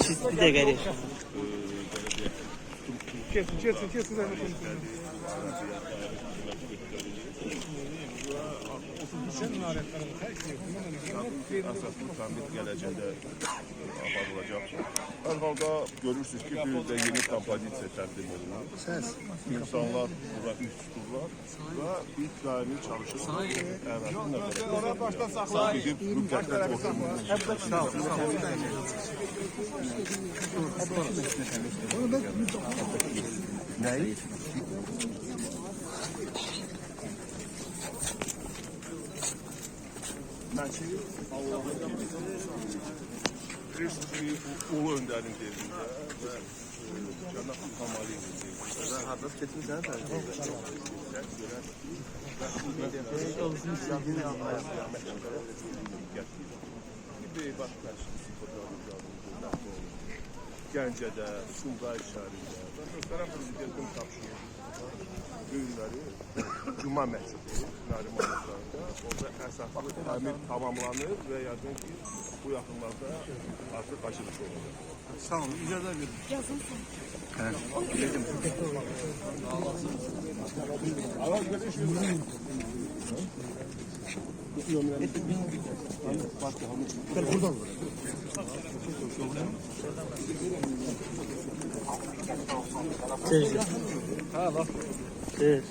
Bir de gelir. Kesin. Əsaslı tamir gələcəkdə aparılacaq. Hər halda görürsünüz ki, bir də yeni kompozisiya təqdim olunur. İnsanlar bura üst tuturlar və ilk daimi çalışırlar. Oraya başdan saxlayın. Gidib müddətlər Nəyi? Məki Allah'ın Kristofi Ulu Öndərin devində və Cənab İlham Əliyevin devində və hardasa keçmişsən Gəncədə, Sumqayıt şəhərində və Möhtərəm Prezidentin tapşırığı düğünləri Cuma məscidi Narimanlıqlarında orada əsaslı təmir tamamlanır və yəqin ki, bu yaxınlarda artıq açılış olacaq. Sağ olun, icazə verin. Yazılsın. Dedim. Buradan. Tez. Ha bak. Tez.